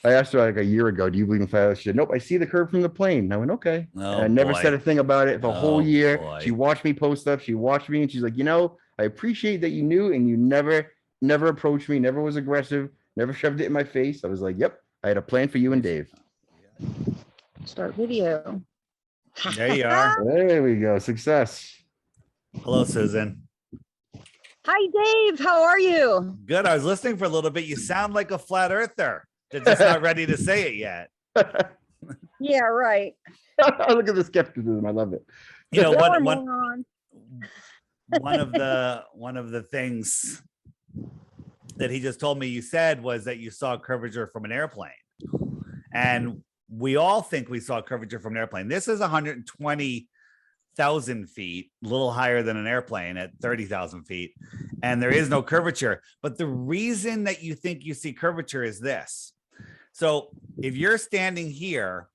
I asked her like a year ago, do you believe in flat Earth? She said, nope, I see the curve from the plane. And I went, okay. And Oh I never said boy. a thing about it the whole Oh year. She boy. watched me post stuff. She watched me and she's like, I appreciate that you knew and you never approached me, never was aggressive, never shoved it in my face. I was like, yep, I had a plan for you and Dave. Start video. There you are. There we go. Success. Hello, Susan. Hi, Dave. How are you? Good. I was listening for a little bit. You sound like a flat earther. They're just not ready to say it yet. Yeah, right. Look at the skepticism. I love it. You know, You're a one moron. one of the things that he just told me you said was that you saw curvature from an airplane. And we all think we saw curvature from an airplane. This is 120,000 feet, a little higher than an airplane at 30,000 feet. And there is no curvature. But the reason that you think you see curvature is this. So if you're standing here,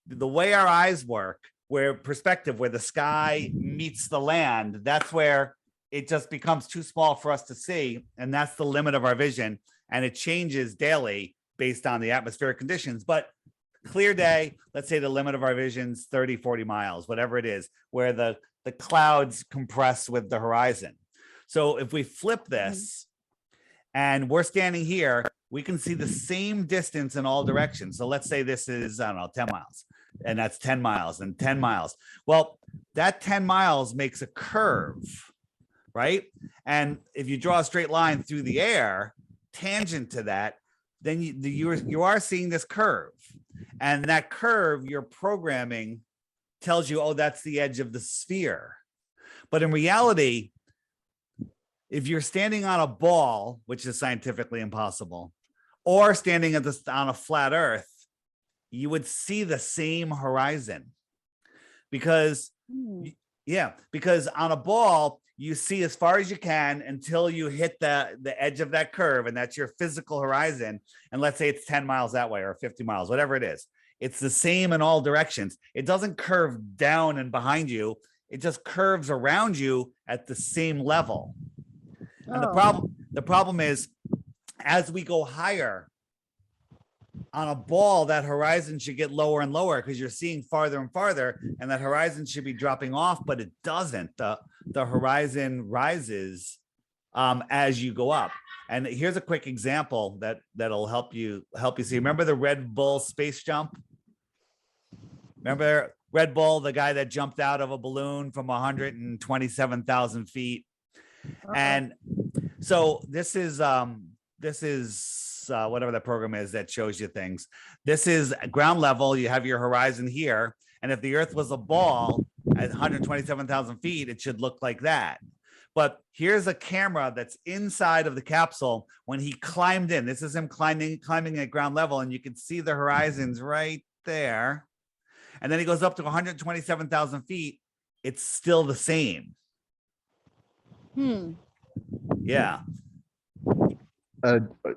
the way our eyes work, where perspective, where the sky meets the land, that's where it just becomes too small for us to see. And that's the limit of our vision. And it changes daily based on the atmospheric conditions. But clear day, let's say the limit of our vision's 30, 40 miles, whatever it is, where the clouds compress with the horizon. So if we flip this and we're standing here, we can see the same distance in all directions. So let's say this is, I don't know, 10 miles, and that's 10 miles and 10 miles. Well, that 10 miles makes a curve, right? And if you draw a straight line through the air, tangent to that, then you are seeing this curve. And that curve, your programming tells you, oh, that's the edge of the sphere. But in reality, if you're standing on a ball, which is scientifically impossible, or standing on a flat Earth, you would see the same horizon. Because, because on a ball, you see as far as you can until you hit the edge of that curve, and that's your physical horizon. And let's say it's 10 miles that way or 50 miles, whatever it is. It's the same in all directions. It doesn't curve down and behind you. It just curves around you at the same level. And the problem is, as we go higher on a ball, that horizon should get lower and lower because you're seeing farther and farther, and that horizon should be dropping off, but it doesn't. The horizon rises as you go up. And here's a quick example that'll help you see. Remember the Red Bull space jump? Remember Red Bull, the guy that jumped out of a balloon from 127,000 feet? And so this is whatever the program is that shows you things. This is ground level. You have your horizon here. And if the Earth was a ball at 127,000 feet, it should look like that. But here's a camera that's inside of the capsule when he climbed in. This is him climbing at ground level, and you can see the horizons right there. And then he goes up to 127,000 feet. It's still the same. Yeah.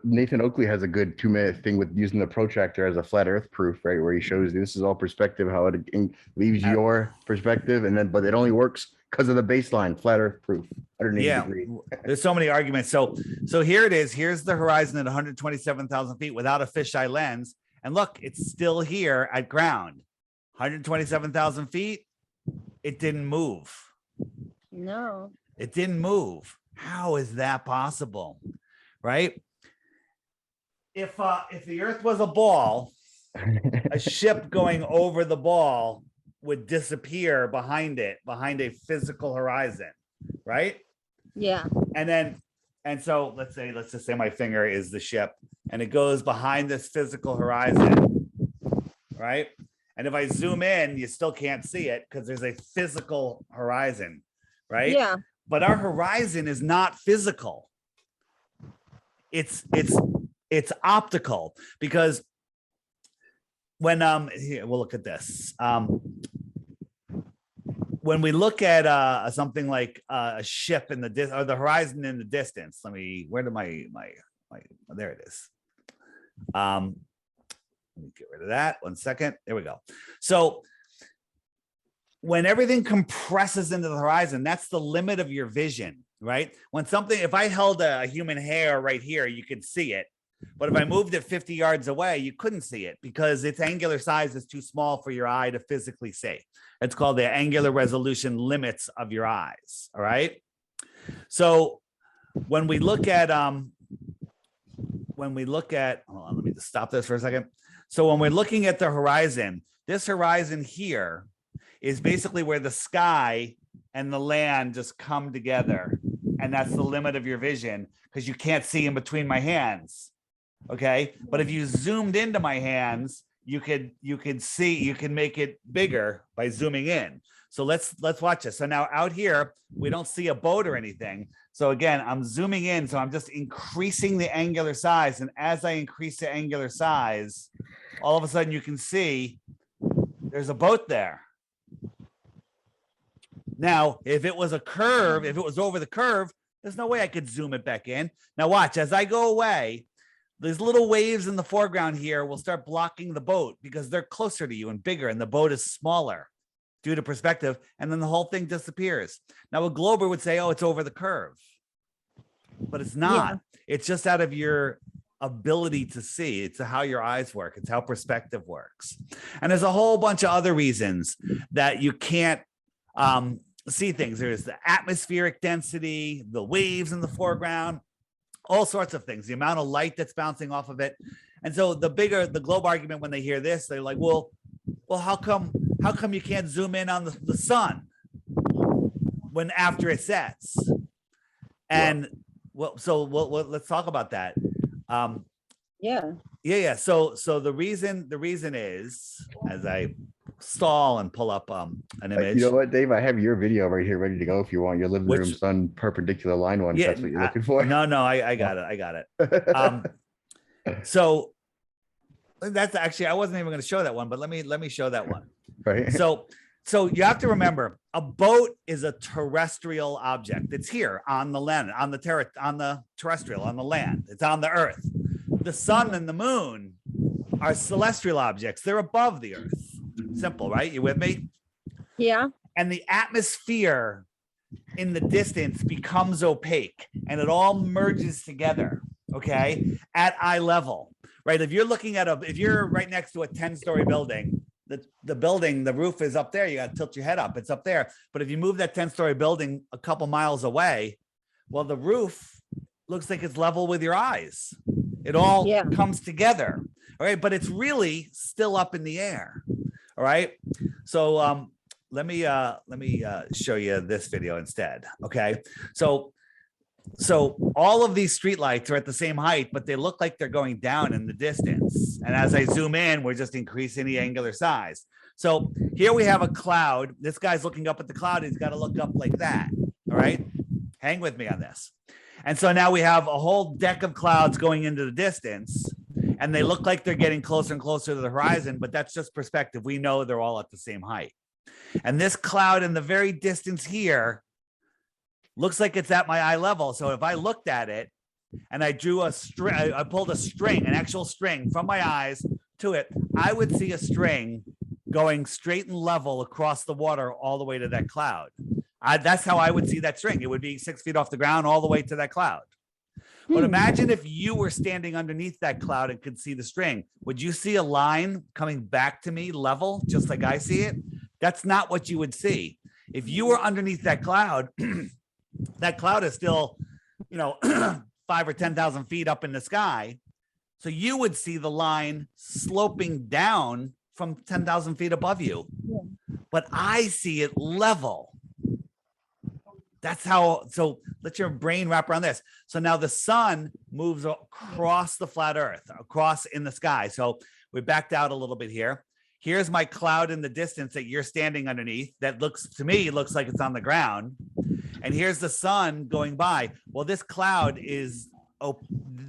Nathan Oakley has a good 2-minute thing with using the protractor as a flat Earth proof, right? Where he shows this is all perspective, how it leaves your perspective, but it only works because of the baseline flat Earth proof. 180 degrees. There's so many arguments. So here it is. Here's the horizon at 127,000 feet without a fisheye lens, and look, it's still here at ground. 127,000 feet. It didn't move. No, it didn't move. How is that possible? Right? If the Earth was a ball, a ship going over the ball would disappear behind a physical horizon, right? Yeah. And so let's just say my finger is the ship, and it goes behind this physical horizon, right? And if I zoom in, you still can't see it because there's a physical horizon, right? Yeah. But our horizon is not physical. It's optical, because when here, we'll look at this. When we look at something like a ship in the or the horizon in the distance, where did my there it is. Let me get rid of that. 1 second. There we go. So when everything compresses into the horizon, that's the limit of your vision, right? If I held a human hair right here, you could see it. But if I moved it 50 yards away, you couldn't see it because its angular size is too small for your eye to physically see. It's called the angular resolution limits of your eyes. All right. So when we look at, hold on, let me just stop this for a second. So when we're looking at the horizon, this horizon here is basically where the sky and the land just come together. And that's the limit of your vision because you can't see in between my hands. Okay. But if you zoomed into my hands, you could see, you can make it bigger by zooming in. So let's watch this. So now out here, we don't see a boat or anything. So again, I'm zooming in. So I'm just increasing the angular size. And as I increase the angular size, all of a sudden you can see there's a boat there. Now, if it was a curve, if it was over the curve, there's no way I could zoom it back in. Now watch, as I go away, these little waves in the foreground here will start blocking the boat because they're closer to you and bigger and the boat is smaller due to perspective. And then the whole thing disappears. Now a glober would say, oh, it's over the curve, but it's not. Yeah. It's just out of your ability to see. It's how your eyes work. It's how perspective works. And there's a whole bunch of other reasons that you can't see things. There's the atmospheric density, the waves in the foreground, all sorts of things, the amount of light that's bouncing off of it. And so the globe argument, when they hear this, they're like, well, how come you can't zoom in on the sun when after it sets? And let's talk about that. Yeah. So the reason is, as I stall and pull up an image. You know what, Dave? I have your video right here ready to go if you want your living room sun perpendicular line one. Yeah, that's what you're looking for. No, I got it. So that's actually, I wasn't even going to show that one, but let me show that one. Right. So you have to remember, a boat is a terrestrial object. It's here on the land, on the terrestrial, on the land. It's on the earth. The sun and the moon are celestial objects. They're above the earth. Simple, right? You with me? Yeah. And the atmosphere in the distance becomes opaque and it all merges together, okay, at eye level, right? If you're looking at if you're right next to a 10-story building, the building, the roof is up there, you got to tilt your head up, it's up there. But if you move that 10-story building a couple miles away, well, the roof looks like it's level with your eyes. It all comes together, all right? But it's really still up in the air. All right. So let me show you this video instead. Okay. So all of these streetlights are at the same height, but they look like they're going down in the distance. And as I zoom in, we're just increasing the angular size. So here we have a cloud. This guy's looking up at the cloud. He's got to look up like that. All right. Hang with me on this. And so now we have a whole deck of clouds going into the distance. And they look like they're getting closer and closer to the horizon, but that's just perspective. We know they're all at the same height. And this cloud in the very distance here looks like it's at my eye level. So if I looked at it and I drew a string, I pulled a string, an actual string from my eyes to it, I would see a string going straight and level across the water all the way to that cloud. That's how I would see that string. It would be 6 feet off the ground all the way to that cloud. But imagine if you were standing underneath that cloud and could see the string. Would you see a line coming back to me level, just like I see it? That's not what you would see. If you were underneath that cloud, that cloud is still, 5 or 10,000 feet up in the sky. So you would see the line sloping down from 10,000 feet above you. But I see it level. That's how, so let your brain wrap around this. So now the sun moves across the flat earth, across in the sky. So we backed out a little bit here. Here's my cloud in the distance that you're standing underneath. That looks to me, looks like it's on the ground. And here's the sun going by. Well, this cloud is,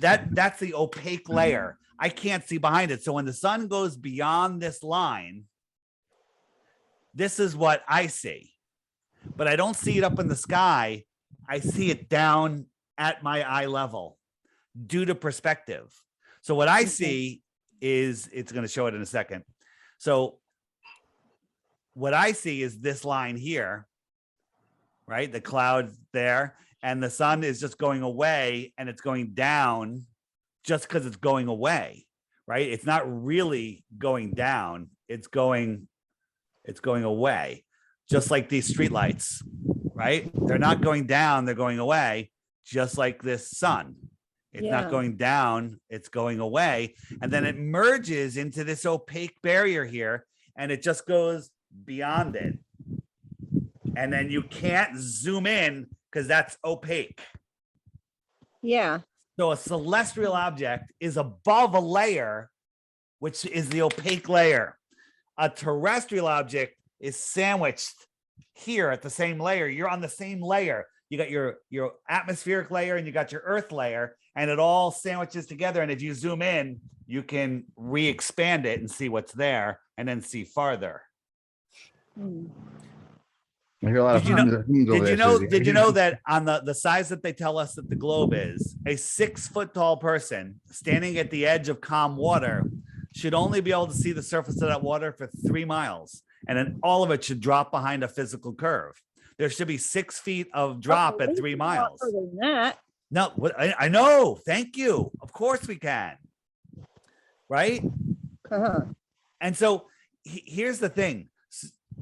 that's the opaque layer. I can't see behind it. So when the sun goes beyond this line, this is what I see. But I don't see it up in the sky. I see it down at my eye level due to perspective. So what I see is, it's going to show it in a second. So what I see is this line here, right? The cloud there, and the sun is just going away and it's going down just because it's going away, right? It's not really going down. It's going away, just like these streetlights, right? They're not going down, they're going away, just like this sun. It's not going down, it's going away. And then it merges into this opaque barrier here, and it just goes beyond it. And then you can't zoom in because that's opaque. Yeah. So a celestial object is above a layer, which is the opaque layer. A terrestrial object is sandwiched here at the same layer. You're on the same layer. You got your atmospheric layer and you got your earth layer, and it all sandwiches together. And if you zoom in, you can re-expand it and see what's there and then see farther. I hear a lot of Did you know that on the size that they tell us that the globe is, a 6 foot tall person standing at the edge of calm water should only be able to see the surface of that water for 3 miles. And then all of it should drop behind a physical curve. There should be 6 feet of drop at 3 miles. No, I know. Thank you. Of course we can. Right? And so here's the thing.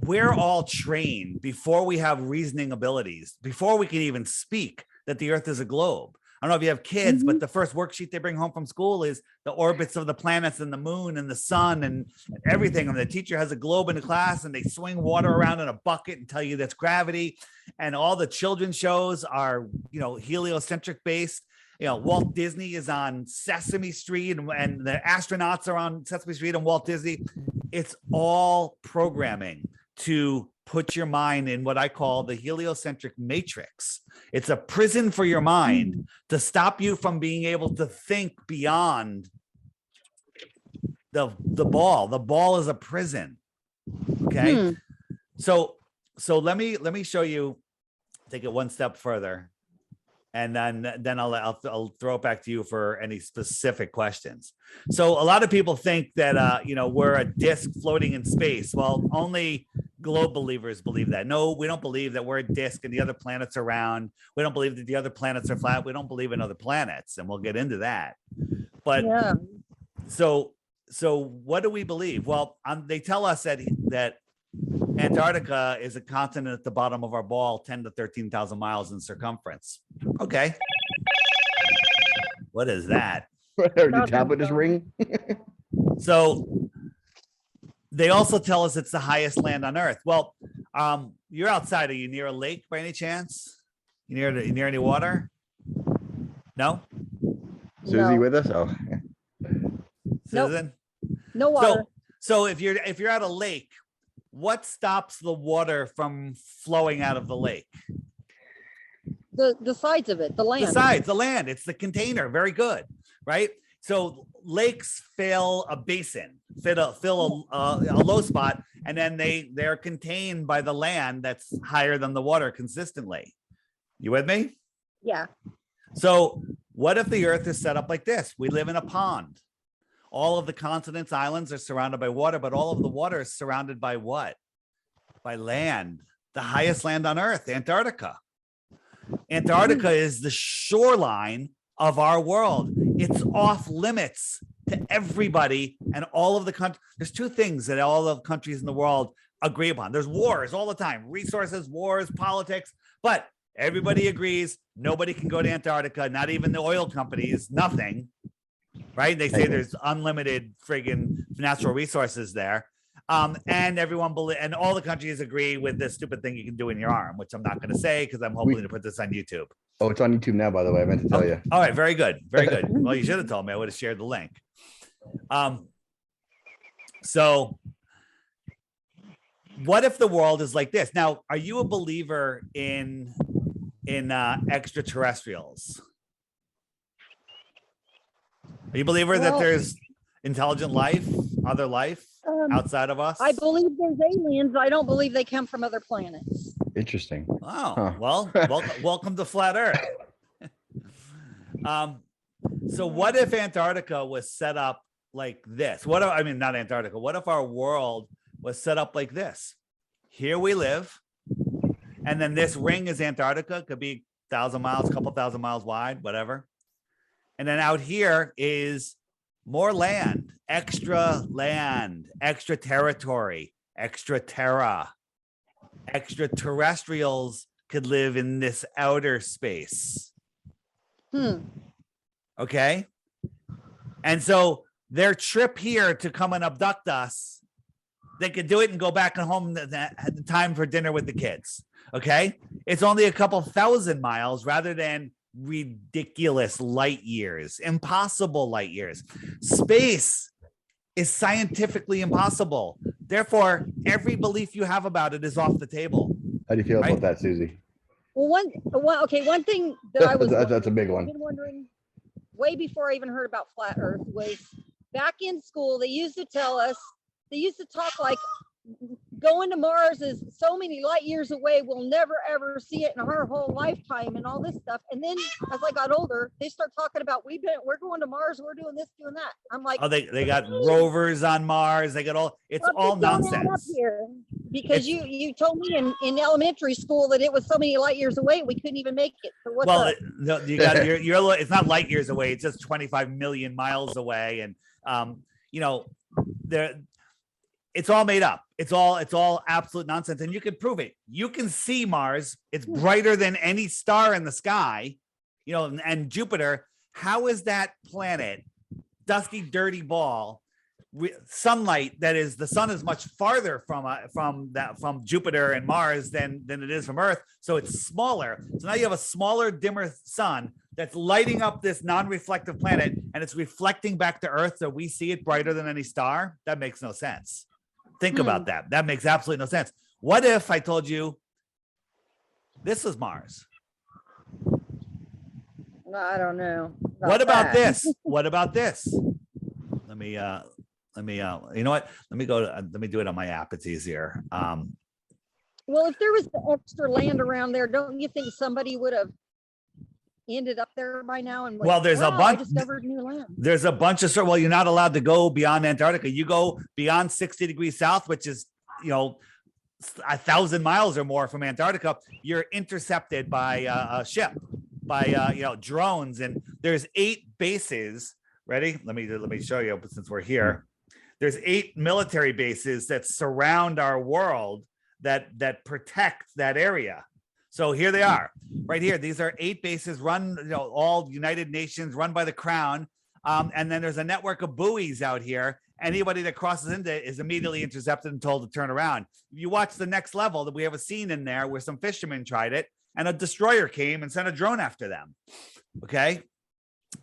We're all trained before we have reasoning abilities, before we can even speak, that the earth is a globe. I don't know if you have kids, but the first worksheet they bring home from school is the orbits of the planets and the moon and the sun and everything. And the teacher has a globe in the class and they swing water around in a bucket and tell you that's gravity. And all the children's shows are, heliocentric based. Walt Disney is on Sesame Street and the astronauts are on Sesame Street and Walt Disney. It's all programming to put your mind in what I call the heliocentric matrix. It's a prison for your mind to stop you from being able to think beyond the ball. The ball is a prison. Okay. So let me show you, take it one step further. And then I'll throw it back to you for any specific questions. So a lot of people think that we're a disk floating in space. Well, only globe believers believe that. No, we don't believe that we're a disk and the other planets are round. We don't believe that the other planets are flat. We don't believe in other planets, and we'll get into that. But so what do we believe? Well, they tell us that Antarctica is a continent at the bottom of our ball, 10 to 13,000 miles in circumference. Okay. What is that? Your tablet just ring? So they also tell us it's the highest land on Earth. Well, you're outside. Are you near a lake by any chance? You near any water? No? Susie with us? Oh. Susan? No water. So if you're at a lake, what stops the water from flowing out of the lake? The sides of it, the land. The land. It's the container. Very good, right? So lakes fill a basin, fill a low spot, and then they're contained by the land that's higher than the water consistently. You with me? Yeah. So what if the Earth is set up like this? We live in a pond. All of the continents, islands are surrounded by water, but all of the water is surrounded by what? By land, the highest land on Earth, Antarctica. Antarctica is the shoreline of our world. It's off limits to everybody and all of the countries. There's two things that all of the countries in the world agree upon. There's wars all the time, resources, wars, politics, but everybody agrees nobody can go to Antarctica, not even the oil companies, nothing. Right? They say there's unlimited friggin' natural resources there. And everyone and all the countries agree with this stupid thing you can do in your arm, which I'm not going to say because I'm hoping to put this on YouTube. Oh, it's on YouTube now, by the way. I meant to tell you. All right. Very good. Very good. Well, you should have told me. I would have shared the link. So what if the world is like this? Now, are you a believer in extraterrestrials? Are you a believer that there's intelligent life, other life outside of us? I believe there's aliens. I don't believe they come from other planets. Interesting. Oh, well, welcome to Flat Earth. So what if Antarctica was set up like this? Not Antarctica. What if our world was set up like this? Here we live. And then this ring is Antarctica. Could be 1,000 miles, a couple thousand miles wide, whatever. And then out here is more land, extra territory, extra terra. Extraterrestrials could live in this outer space. Okay. And so their trip here to come and abduct us, they could do it and go back and home at the time for dinner with the kids. Okay. It's only a couple thousand miles rather than ridiculous light years, impossible light years. Space is scientifically impossible. Therefore, every belief you have about it is off the table. How do you feel about that, Susie? Well, one thing that I was that's a big one. I've been wondering way before I even heard about flat Earth was back in school. They used to tell us, they used to talk like going to Mars is so many light years away. We'll never ever see it in our whole lifetime and all this stuff. And then as I got older, they start talking about we're going to Mars. We're doing this, doing that. I'm like, oh, they got rovers on Mars. They got all. It's all nonsense. Here because you told me in elementary school that it was so many light years away we couldn't even make it. So what's up? No, you got you're. It's not light years away. It's just 25 million miles away, and there. It's all made up. It's all absolute nonsense. And you can prove it. You can see Mars. It's brighter than any star in the sky, and Jupiter. How is that planet, dusty, dirty ball, sunlight that is, the sun is much farther from Jupiter and Mars than it is from Earth. So it's smaller. So now you have a smaller, dimmer sun that's lighting up this non-reflective planet, and it's reflecting back to Earth. So we see it brighter than any star. That makes no sense. Think about that. That makes absolutely no sense. What if I told you this is Mars? I don't know. What about this? What about this? Let me, you know what? Let me do it on my app. It's easier. Well, if there was the extra land around there, don't you think somebody would have ended up there by now? And well, there's a bunch. I discovered new land. There's a bunch of well, you're not allowed to go beyond Antarctica. You go beyond 60 degrees south, which is 1,000 miles or more from Antarctica. You're intercepted by a ship, by drones, and there's 8 bases. Ready? Let me show you since we're here. There's 8 military bases that surround our world that protect that area. So here they are, right here. These are 8 bases run, all United Nations, run by the Crown. And then there's a network of buoys out here. Anybody that crosses into it is immediately intercepted and told to turn around. You watch the next level, that we have a scene in there where some fishermen tried it, and a destroyer came and sent a drone after them. Okay,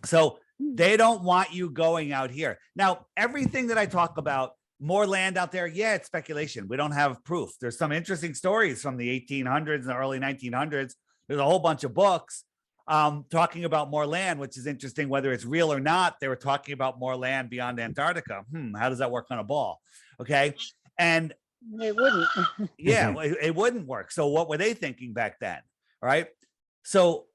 so they don't want you going out here. Now, everything that I talk about, more land out there, yeah, it's speculation. We don't have proof. There's some interesting stories from the 1800s and the early 1900s. There's a whole bunch of books talking about more land, which is interesting, whether it's real or not. They were talking about more land beyond Antarctica. How does that work on a ball? Okay. And it wouldn't. Yeah, it wouldn't work. So what were they thinking back then? All right. So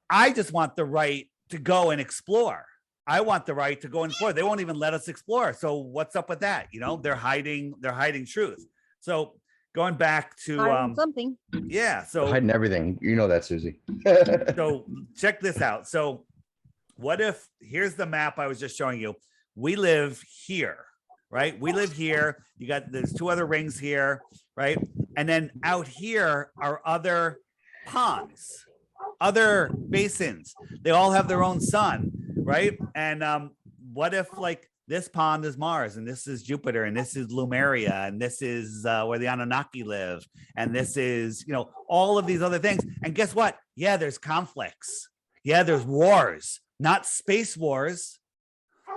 I just want the right to go and explore. I want the right to go and explore. They won't even let us explore. So what's up with that? They're hiding truth. So going back to something. Yeah. So hiding everything. You know that, Susie. So check this out. So what if, here's the map I was just showing you. We live here, right? We live here. There's 2 other rings here, right? And then out here are other ponds, other basins. They all have their own sun, right? And what if like this pond is Mars, and this is Jupiter, and this is Lumeria, and this is where the Anunnaki live, and this is, all of these other things. And guess what? Yeah, there's conflicts. Yeah, there's wars, not space wars.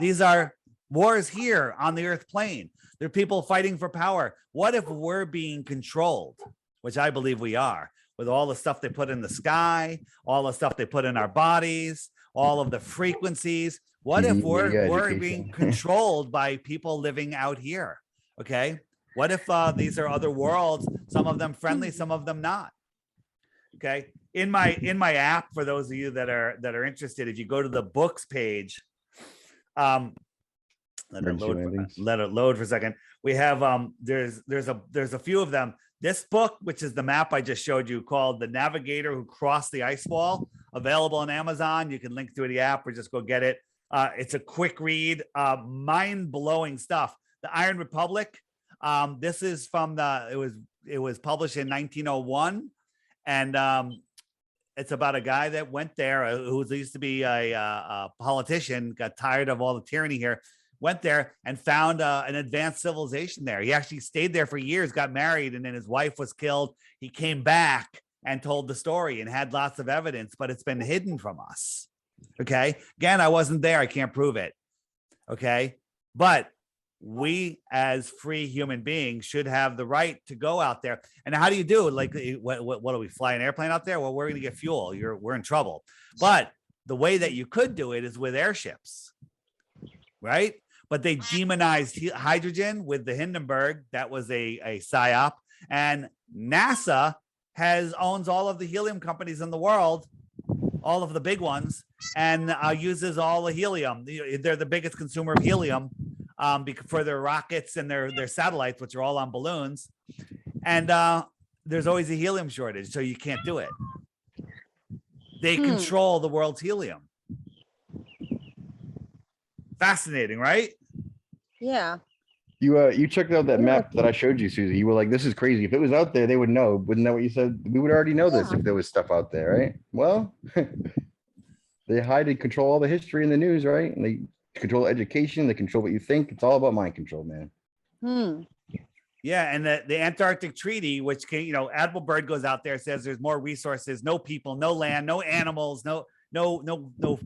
These are wars here on the Earth plane. There are people fighting for power. What if we're being controlled, which I believe we are, with all the stuff they put in the sky, all the stuff they put in our bodies, all of the frequencies? What if we're being controlled by people living out here? Okay. What if these are other worlds, some of them friendly, some of them not? Okay. In my app, for those of you that are interested, if you go to the books page, let it load for a second. We have there's a few of them. This book, which is the map I just showed you, called The Navigator Who Crossed the Ice Wall, available on Amazon. You can link through the app or just go get it. It's a quick read, mind-blowing stuff. The Iron Republic. This is from it was published in 1901, and it's about a guy that went there who used to be a politician, got tired of all the tyranny here, went there and found an advanced civilization there. He actually stayed there for years, got married, and then his wife was killed. He came back and told the story and had lots of evidence, but it's been hidden from us. Okay. Again, I wasn't there. I can't prove it. Okay. But we as free human beings should have the right to go out there. And how do you do it? Like, what do we fly an airplane out there? Well, we're going to get fuel. We're in trouble. But the way that you could do it is with airships, right? But they demonized hydrogen with the Hindenburg. That was a psyop. And NASA owns all of the helium companies in the world, all of the big ones, and uses all the helium. They're the biggest consumer of helium for their rockets and their satellites, which are all on balloons. And there's always a helium shortage, so you can't do it. They control the world's helium. Fascinating, right? Yeah. You checked out that map that I showed you, Susie. You were like, this is crazy. If it was out there, they would know. Wouldn't that what you said? We would already know this if there was stuff out there, right? Well, they hide and control all the history in the news, right? And they control education. They control what you think. It's all about mind control, man. Yeah, and the Antarctic Treaty, which can, Admiral Byrd goes out there, says there's more resources, no people, no land, no animals, no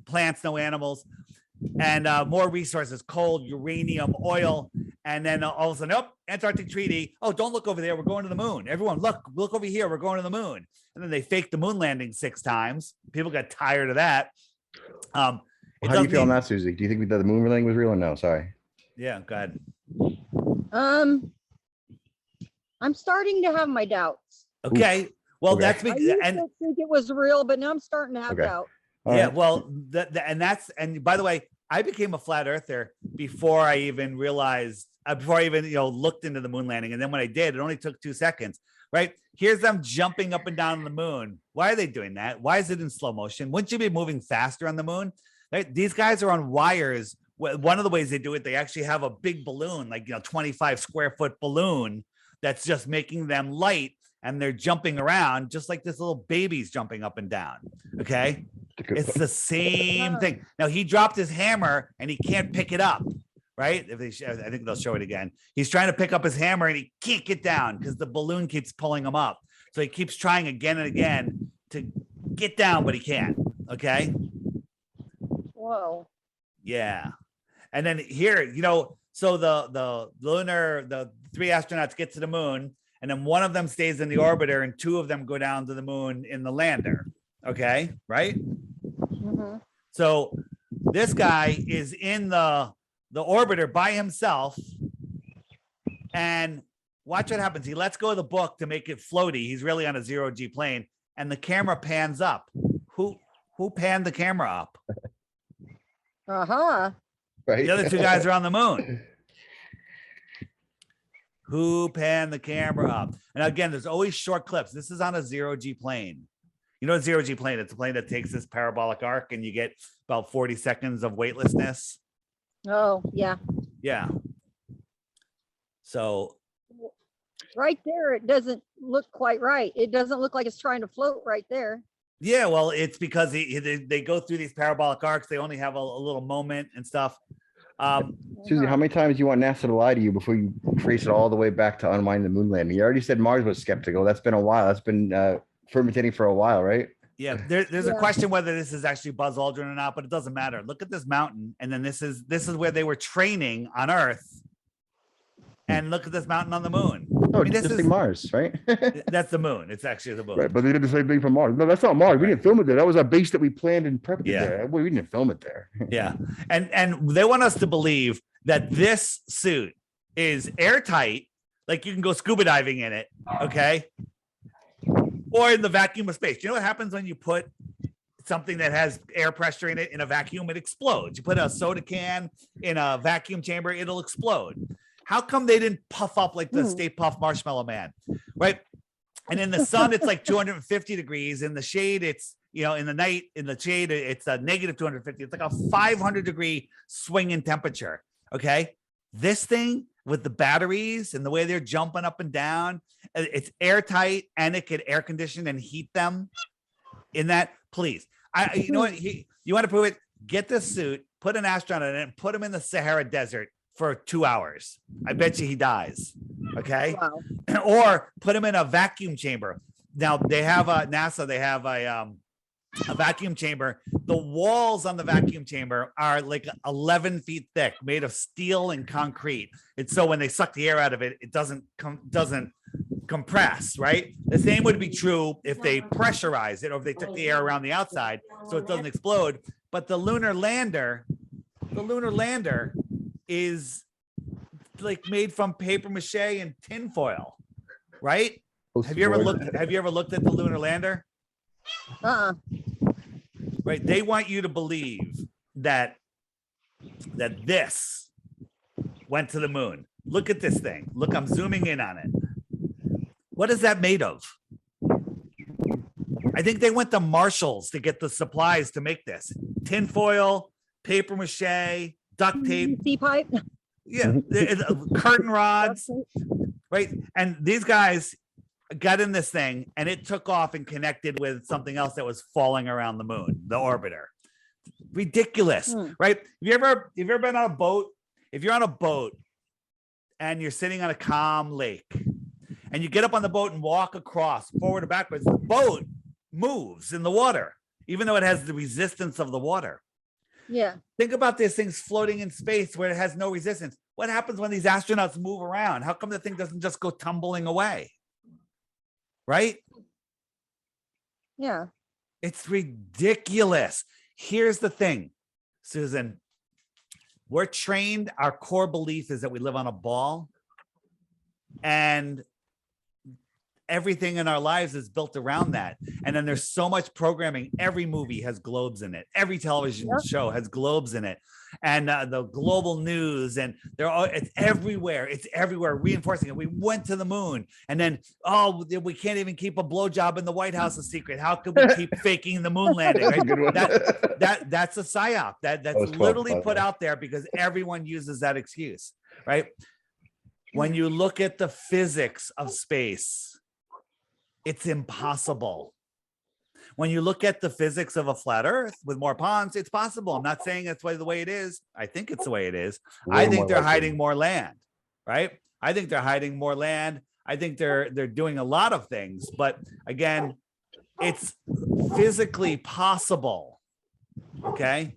plants, no animals, and more resources, coal, uranium, oil. And then all of a sudden, Antarctic Treaty. Oh, don't look over there. We're going to the moon. Everyone, look over here. We're going to the moon. And then they faked the moon landing 6 times. People got tired of that. How do you feel on that, Susie? Do you think that the moon landing was real or no? Sorry. Yeah, go ahead. I'm starting to have my doubts. Okay. Well, Okay. that's I used to think it was real, but now I'm starting to have Okay. doubt. All yeah. right. Well, and by the way, I became a flat earther before I even realized, before I even, looked into the moon landing. And then when I did, it only took 2 seconds, right? Here's them jumping up and down on the moon. Why are they doing that? Why is it in slow motion? Wouldn't you be moving faster on the moon? Right? These guys are on wires. One of the ways they do it, they actually have a big balloon, like, 25 square foot balloon that's just making them light, and they're jumping around just like this little baby's jumping up and down. Okay. It's the same thing. Now he dropped his hammer and he can't pick it up, right? I think they'll show it again. He's trying to pick up his hammer and he can't get down because the balloon keeps pulling him up. So he keeps trying again and again to get down, but he can't. Okay. Whoa. Yeah. And then here, so the 3 astronauts get to the moon, and then one of them stays in the orbiter and 2 of them go down to the moon in the lander. Okay. Right. So this guy is in the orbiter by himself, and watch what happens. He lets go of the book to make it floaty. He's really on a 0G plane, and the camera pans up. Who panned the camera up? Right. The other 2 guys are on the moon. Who panned the camera up? And again, there's always short clips. This is on a 0G plane. A 0G plane, it's a plane that takes this parabolic arc and you get about 40 seconds of weightlessness. Oh, yeah. Yeah. So Right there, it doesn't look quite right. It doesn't look like it's trying to float right there. yeah, well, it's because they go through these parabolic arcs. They only have a little moment and stuff. Susie, how many times do you want NASA to lie to you before you trace it all the way back to unwind the moon landing? You already said Mars was skeptical. That's been a while. That's been fermentating for a while, right? Yeah, there's a question whether this is actually Buzz Aldrin or not, but it doesn't matter. Look at this mountain, and then this is where they were training on Earth, and look at this mountain on the moon. Oh, this is Mars, right? That's the moon. It's actually the moon. Right, but they did the same thing for Mars. No, that's not Mars. We didn't film it there. That was a base that we planned and prepped it there. We didn't film it there. Yeah, and they want us to believe that this suit is airtight, like you can go scuba diving in it, okay? Or in the vacuum of space. You know what happens when you put something that has air pressure in it in a vacuum? It explodes. You put a soda can in a vacuum chamber, it'll explode. How come they didn't puff up like the Stay Puft Marshmallow Man, right? And in the sun, it's like 250 degrees. In the shade, it's you know, in the night in the shade, it's a negative 250. It's like a 500-degree swing in temperature. Okay. This thing with the batteries and the way they're jumping up and down, it's airtight and it can air condition and heat them in that. Please. You know what? You want to prove it? Get this suit, put an astronaut in it, and put him in the Sahara Desert for 2 hours. I bet you he dies. Okay. Wow. Or put him in a vacuum chamber. Now they have NASA, they have a vacuum chamber. The walls on the vacuum chamber are like 11 feet thick, made of steel and concrete. It's so when they suck the air out of it, it doesn't compress, right? The same would be true if they pressurize it or if they took the air around the outside so it doesn't explode. But the Lunar Lander is like made from paper mache and tinfoil, right? Have you ever looked at the Lunar Lander? Right. They want you to believe that this went to the moon. Look at this thing. Look, I'm zooming in on it. What is that made of? I think they went to Marshall's to get the supplies to make this. Tinfoil, paper mache, duct tape. PVC pipe. Yeah. Curtain rods. Right. And these guys got in this thing and it took off and connected with something else that was falling around the moon, the orbiter. Ridiculous, right? Have you ever been on a boat? If you're on a boat and you're sitting on a calm lake and you get up on the boat and walk across forward or backwards, the boat moves in the water, even though it has the resistance of the water. Yeah. Think about these things floating in space where it has no resistance. What happens when these astronauts move around? How come the thing doesn't just go tumbling away? Right? Yeah. It's ridiculous. Here's the thing, Susan. We're trained, our core belief is that we live on a ball and everything in our lives is built around that. And then there's so much programming. Every movie has globes in it. Every television show has globes in it. And the global news, and it's everywhere. It's everywhere, reinforcing it. We went to the moon, and then we can't even keep a blowjob in the White House a secret. How could we keep faking the moon landing? Right? That's a psyop. That's literally put out there because everyone uses that excuse, right? When you look at the physics of space, it's impossible. When you look at the physics of a flat Earth with more ponds, it's possible. I'm not saying that's the way it is. I think it's the way it is. I think they're hiding more land, right? I think they're hiding more land. I think they're doing a lot of things, but again, it's physically possible. Okay,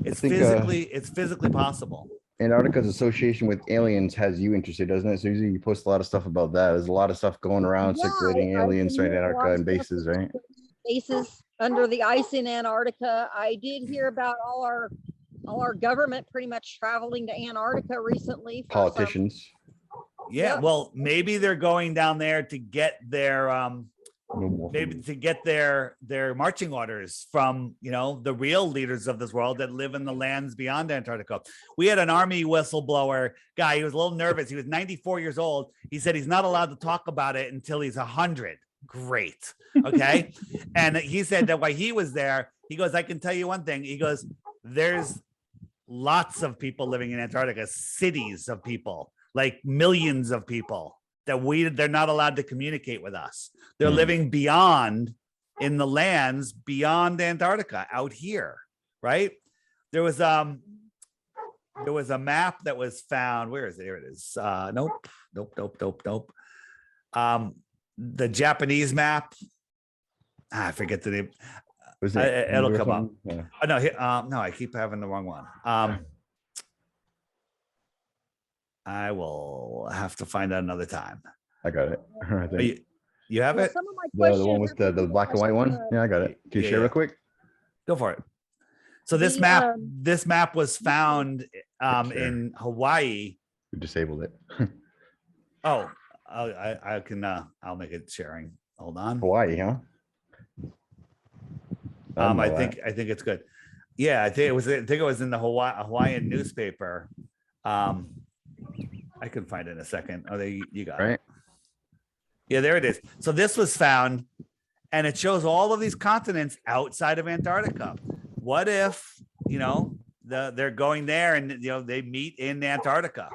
it's physically possible. Antarctica's association with aliens has you interested, doesn't it, Susie? You post a lot of stuff about that. There's a lot of stuff going around circulating aliens in Antarctica and bases, right? Bases under the ice in Antarctica. I did hear about all our government pretty much traveling to Antarctica recently. Politicians. Yeah, well, maybe they're going down there to get their their marching orders from, the real leaders of this world that live in the lands beyond Antarctica. We had an Army whistleblower guy. He was a little nervous. He was 94 years old. He said he's not allowed to talk about it until he's 100. Great. Okay. And he said that while he was there, he goes, I can tell you one thing. He goes, there's lots of people living in Antarctica, cities of people, like millions of people that they're not allowed to communicate with us. They're living beyond, in the lands beyond Antarctica, out here, right? There was a map that was found. Where is it? Here it is. Nope. The Japanese map. I forget the name. It'll come up. Yeah. Oh, no, I keep having the wrong one. I will have to find out another time. I got it. I think. You have it? Some of my The one with the black and white one? Yeah, I got it. Can you share real quick? Go for it. So this map was found in Hawaii. We disabled it. I can I'll make it sharing. Hold on. Hawaii, huh? I think it's good. Yeah, I think it was in the Hawaiian newspaper. I can find it in a second. You got it. Yeah, there it is. So this was found, and it shows all of these continents outside of Antarctica. What if, you know, they're going there and, you know, they meet in Antarctica?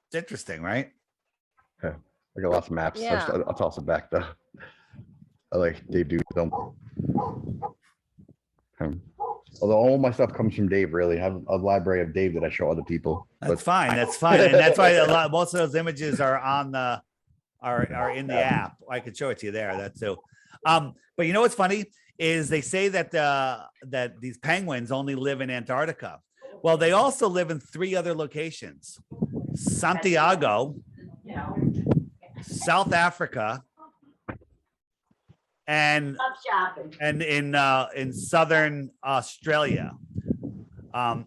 It's interesting, right? I got lots of maps. Yeah. I'll toss it back though. I like Dave do them. Although all my stuff comes from Dave, really. I have a library of Dave that I show other people. That's fine. That's fine. And that's why most of those images are on the are in the app. I could show it to you there. That's too. But you know what's funny is they say that that these penguins only live in Antarctica. Well, they also live in 3 other locations: Santiago, South Africa, and in southern Australia. I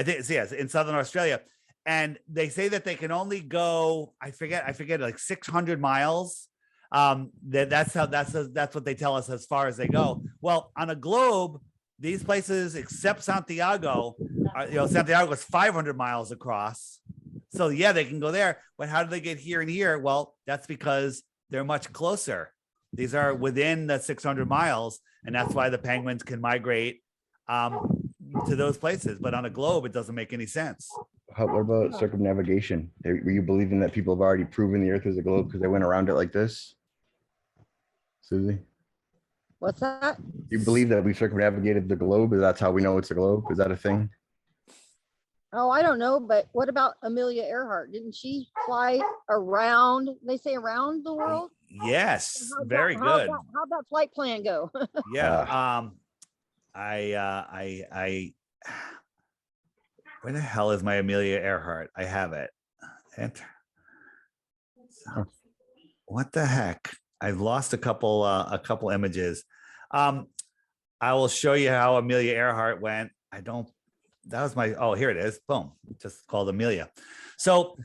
think yes, in southern Australia. And they say that they can only go, I forget, like 600 miles. That's what they tell us as far as they go. Well, on a globe, these places, except Santiago, you know, Santiago is 500 miles across. So yeah, they can go there. But how do they get here and here? Well, that's because they're much closer. These are within the 600 miles, and that's why the penguins can migrate to those places. But on a globe, it doesn't make any sense. What about circumnavigation? Were you believing that people have already proven the Earth is a globe because they went around it like this, Susie? What's that? You believe that we circumnavigated the globe? That's how we know it's a globe? Is that a thing? Oh, I don't know, but what about Amelia Earhart? Didn't she fly around? They say around the world. Yes, very good. How'd that flight plan go? Yeah. I where the hell is my Amelia Earhart? I have it. Enter. What the heck? I've lost a couple images. I will show you how Amelia Earhart went. That was my, oh, here it is. Boom. Just called Amelia. So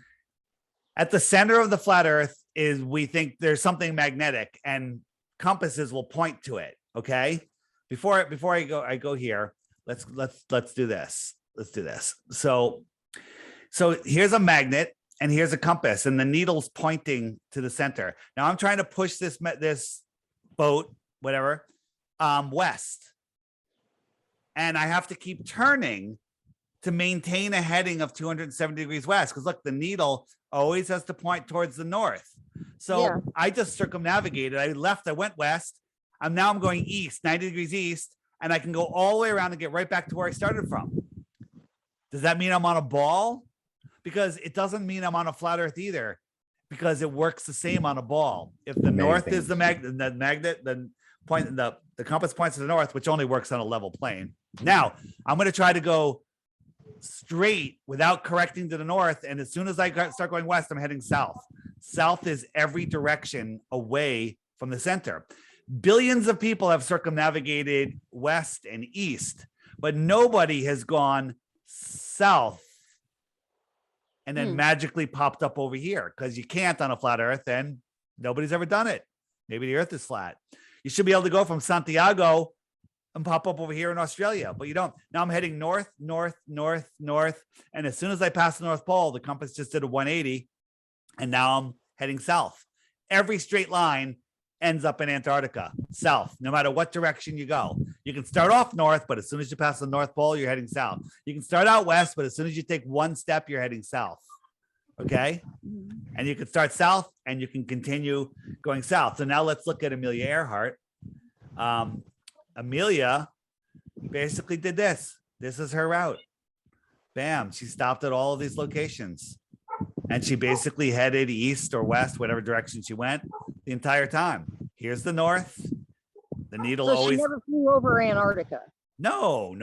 at the center of the flat Earth is, we think there's something magnetic, and compasses will point to it. Okay. Before I go here, let's do this. Let's do this. So here's a magnet and here's a compass, and the needle's pointing to the center. Now I'm trying to push this boat, whatever, west. And I have to keep turning to maintain a heading of 270 degrees west. Because look, the needle always has to point towards the north. So yeah. I just circumnavigated. I left, I went west. I'm going east, 90 degrees east, and I can go all the way around and get right back to where I started from. Does that mean I'm on a ball? Because it doesn't mean I'm on a flat Earth either, because it works the same on a ball. If the north is the magnet, then the compass points to the north, which only works on a level plane. Now I'm going to try to go straight without correcting to the north, and as soon as I start going west, I'm heading south. South is every direction away from the center. Billions of people have circumnavigated west and east, but nobody has gone south and then magically popped up over here, because you can't on a flat Earth, and nobody's ever done it. Maybe the Earth is flat. You should be able to go from Santiago and pop up over here in Australia, but you don't. Now I'm heading north, north, north, north. And as soon as I pass the North Pole, the compass just did a 180, and now I'm heading south. Every straight line ends up in Antarctica, south, no matter what direction you go. You can start off north, but as soon as you pass the North Pole, you're heading south. You can start out west, but as soon as you take one step, you're heading south. Okay. And you can start south and you can continue going south. So now let's look at Amelia Earhart. Amelia basically did this. This is her route. Bam. She stopped at all of these locations, and she basically headed east or west, whatever direction she went, the entire time. Here's the north. The needle always. She never flew over Antarctica. No.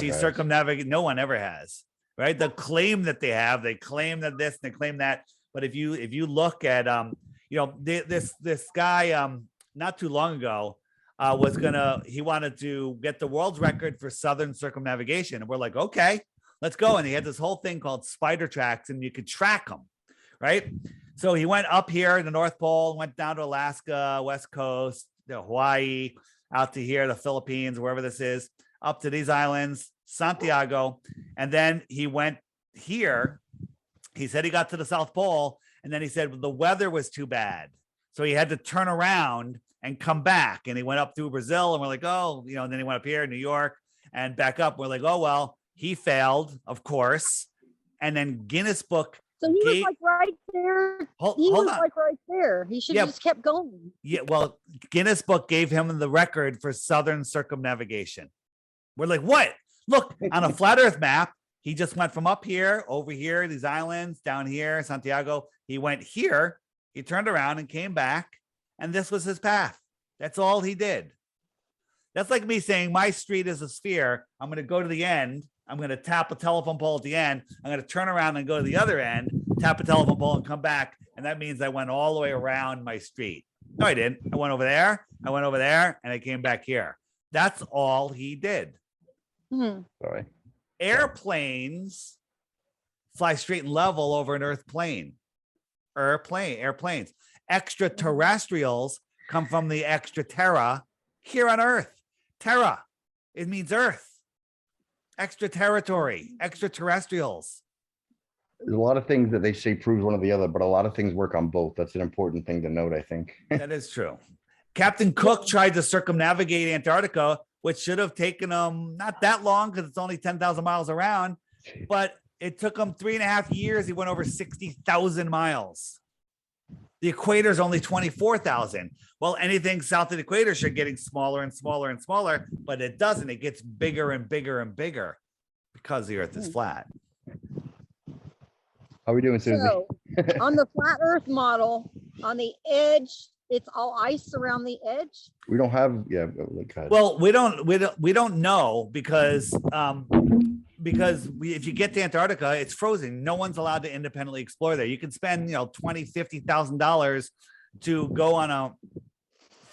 She circumnavigated. No one ever has. Right. The claim that they claim that this, and they claim that. But if you look at this guy not too long ago he wanted to get the world's record for southern circumnavigation, and we're like, okay, let's go. And he had this whole thing called spider tracks, and you could track them, right? So he went up here in the North Pole, went down to Alaska, West Coast, to Hawaii, out to here, the Philippines, wherever this is, up to these islands, Santiago. And then he went here. He said he got to the South Pole, And then he said the weather was too bad. So he had to turn around and come back. And he went up through Brazil and we're like, oh, and then he went up here, New York, and back up. We're like, oh, well, he failed, of course. And then Guinness Book. So he was like right there. Hold on. Like right there. He should have just kept going. Yeah, well, Guinness Book gave him the record for southern circumnavigation. We're like, what? Look, on a flat Earth map, he just went from up here, over here, these islands, down here, Santiago. He went here, he turned around and came back, and this was his path. That's all he did. That's like me saying my street is a sphere. I'm going to go to the end. I'm going to tap a telephone pole at the end. I'm going to turn around and go to the other end, tap a telephone pole and come back. And that means I went all the way around my street. No, I didn't. I went over there. I went over there and I came back here. That's all he did. Sorry. Airplanes fly straight and level over an earth plane. Airplanes. Extraterrestrials come from the extra terra here on Earth. Terra, it means Earth. Extra territory, extraterrestrials. There's a lot of things that they say proves one or the other, but a lot of things work on both. That's an important thing to note, I think. That is true. Captain Cook tried to circumnavigate Antarctica, which should have taken him not that long because it's only 10,000 miles around, but it took him 3.5 years. He went over 60,000 miles. The equator is only 24,000. Well, anything south of the equator should getting smaller and smaller and smaller, but it doesn't. It gets bigger and bigger and bigger because the Earth is flat. How are we doing, Susie? So, on the flat Earth model, on the edge, it's all ice around the edge. We don't have, Well, we don't know because if you get to Antarctica, it's frozen. No one's allowed to independently explore there. You can spend, $20,000-$50,000 to go on a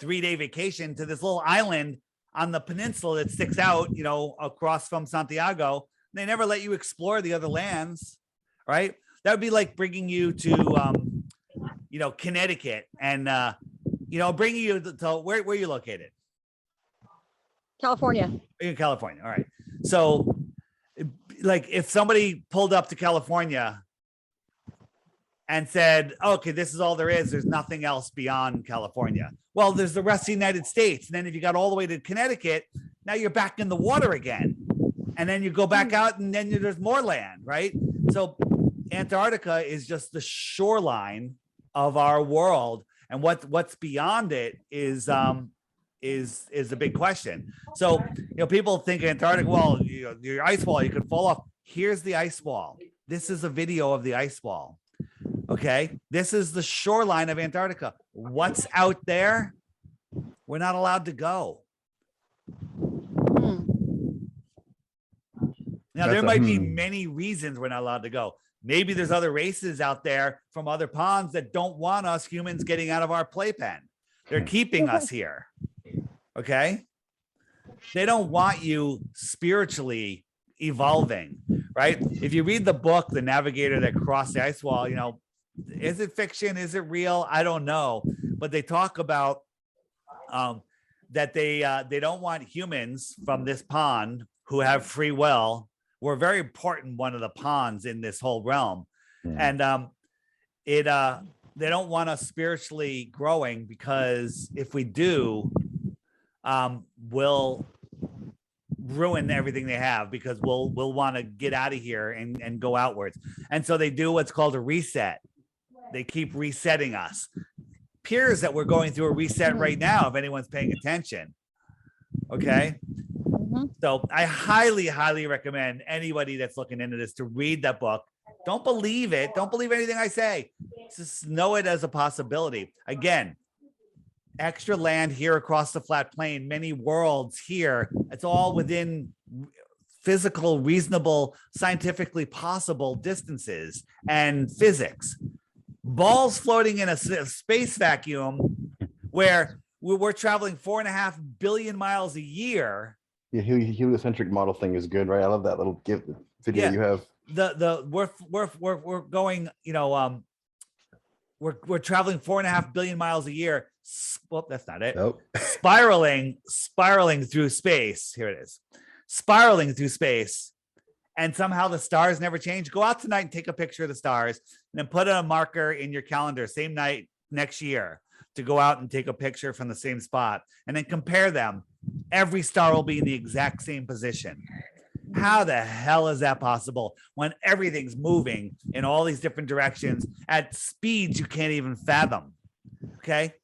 3-day vacation to this little island on the peninsula that sticks out, across from Santiago. They never let you explore the other lands, right? That would be like bringing you to, Connecticut and, bringing you to where are you located? California. In California. All right. So, like if somebody pulled up to California and said, okay, this is all there is. There's nothing else beyond California. Well, there's the rest of the United States. And then if you got all the way to Connecticut, now you're back in the water again. And then you go back out and then there's more land, right? So Antarctica is just the shoreline of our world. And what's beyond it is a big question. So, people think Antarctica, well, your ice wall, you could fall off. Here's the ice wall. This is a video of the ice wall. Okay. This is the shoreline of Antarctica. What's out there? We're not allowed to go. Now, there might be many reasons we're not allowed to go. Maybe there's other races out there from other ponds that don't want us humans getting out of our playpen. They're keeping us here. Okay. They don't want you spiritually evolving, right? If you read the book, The Navigator That Crossed the Ice Wall, is it fiction? Is it real? I don't know. But they talk about that they don't want humans from this pond who have free will. We're a very important one of the ponds in this whole realm. And they don't want us spiritually growing because if we do, we'll ruin everything they have because we'll want to get out of here and go outwards. And so they do what's called a reset. They keep resetting us. Appears that we're going through a reset right now if anyone's paying attention. Okay. So I highly, highly recommend anybody that's looking into this to read that book. Don't believe it. Don't believe anything I say. Just know it as a possibility. Again, extra land here across the flat plane, many worlds here. It's all within physical, reasonable, scientifically possible distances and physics. Balls floating in a space vacuum where we're traveling 4.5 billion miles a year. Yeah, heliocentric model thing is good, right? I love that little video you have. We're going, we're traveling 4.5 billion miles a year. Well, that's not it. Nope. Spiraling through space. Here it is. Spiraling through space and somehow the stars never change, go out tonight and take a picture of the stars and then put a marker in your calendar same night next year to go out and take a picture from the same spot and then compare them. Every star will be in the exact same position. How the hell is that possible when everything's moving in all these different directions at speeds you can't even fathom? Okay.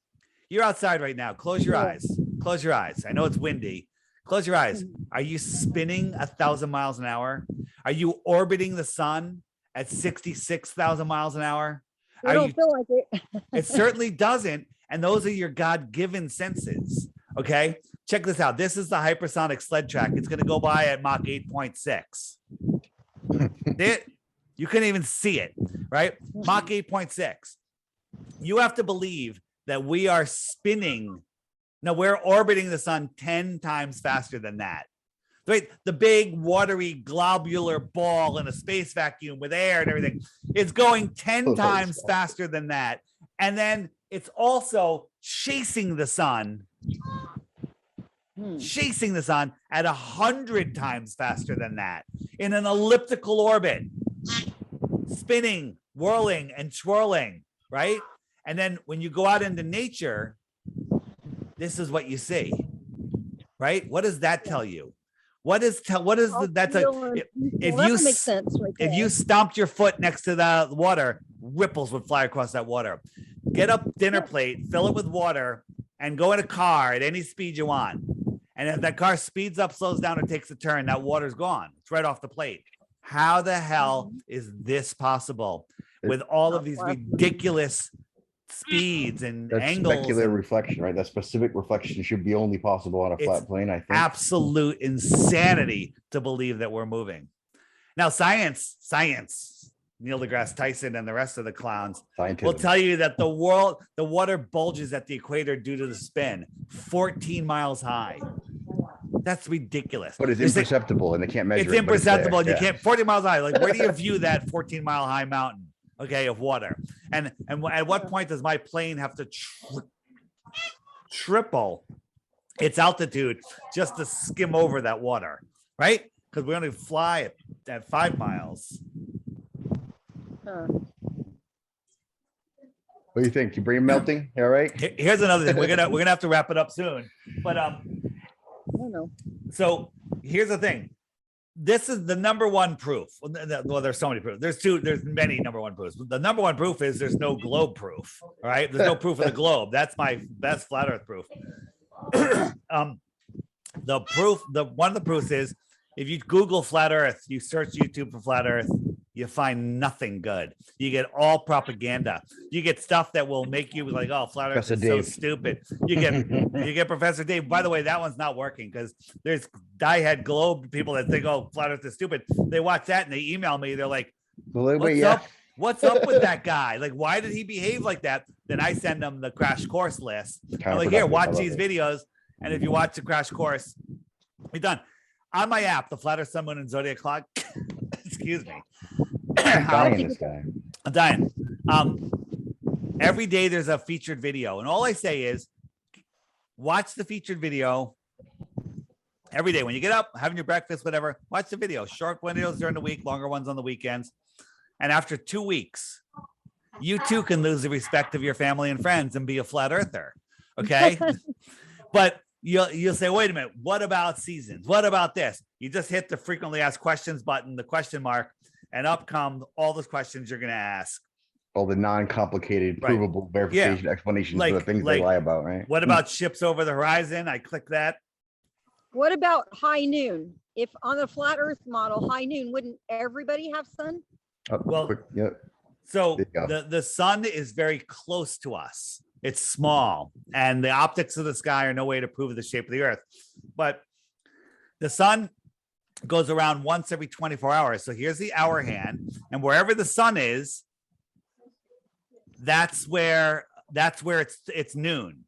You're outside right now. Close your eyes. Close your eyes. I know it's windy. Close your eyes. Are you spinning 1,000 miles an hour? Are you orbiting the sun at 66,000 miles an hour? I don't feel like it. It certainly doesn't. And those are your God-given senses. Okay. Check this out. This is the hypersonic sled track. It's going to go by at Mach 8.6. You couldn't even see it, right? Mach 8.6. You have to believe that we are spinning. No, we're orbiting the sun 10 times faster than that. Right? The big watery globular ball in a space vacuum with air and everything is going 10 times faster than that. And then it's also chasing the sun at 100 times faster than that in an elliptical orbit, spinning, whirling and twirling, right? And then when you go out into nature, this is what you see, right? What does that tell you? If you stomped your foot next to the water, ripples would fly across that water. Get a dinner plate, fill it with water, and go in a car at any speed you want. And if that car speeds up, slows down, or takes a turn, that water's gone. It's right off the plate. How the hell is this possible with all of these ridiculous speeds and angles? Specular reflection, right? That specific reflection should be only possible on a flat plane, I think. Absolute insanity to believe that we're moving. Now, science, Neil deGrasse Tyson and the rest of the clowns will tell you that the water bulges at the equator due to the spin, 14 miles high. That's ridiculous. But it's imperceptible and they can't measure it. It's imperceptible and you can't, 40 miles high. Like, where do you view that 14 mile high mountain? Okay, of water. And at what point does my plane have to triple its altitude just to skim over that water, right? Because we only fly at 5 miles. What do you think? You bring melting? All right. Here's another thing. We're gonna have to wrap it up soon. But I don't know. So here's the thing. This is the number one proof. Well, there's so many proofs. There's many number one proofs. The number one proof is there's no globe proof. All right. There's no proof of the globe. That's my best flat earth proof. One of the proofs is if you Google flat earth, you search YouTube for flat earth, you find nothing good. You get all propaganda. You get stuff that will make you like, oh, flat earth is so stupid. You get Professor Dave. By the way, that one's not working because there's die-head globe people that think, oh, flat earth is stupid. They watch that and they email me. They're like, what's up with that guy? Like, why did he behave like that? Then I send them the crash course list. I'm like, here, watch these videos. And if you watch the crash course, we're done. On my app, the Flat Earth Sun, Moon, and Zodiac Clock, excuse me. I'm dying. Every day there's a featured video. And all I say is watch the featured video every day. When you get up, having your breakfast, whatever, watch the video. Short videos during the week, longer ones on the weekends. And after 2 weeks, you too can lose the respect of your family and friends and be a flat earther. Okay. But you'll say, wait a minute, what about seasons? What about this? You just hit the frequently asked questions button, the question mark, and up come all those questions you're going to ask. All the non-complicated, provable verification explanations for the things they lie about, right? What about ships over the horizon? I click that. What about high noon? If on the flat earth model, high noon, wouldn't everybody have sun? So the sun is very close to us. It's small, and the optics of the sky are no way to prove the shape of the earth. But the sun goes around once every 24 hours. So here's the hour hand, and wherever the sun is, that's where it's noon.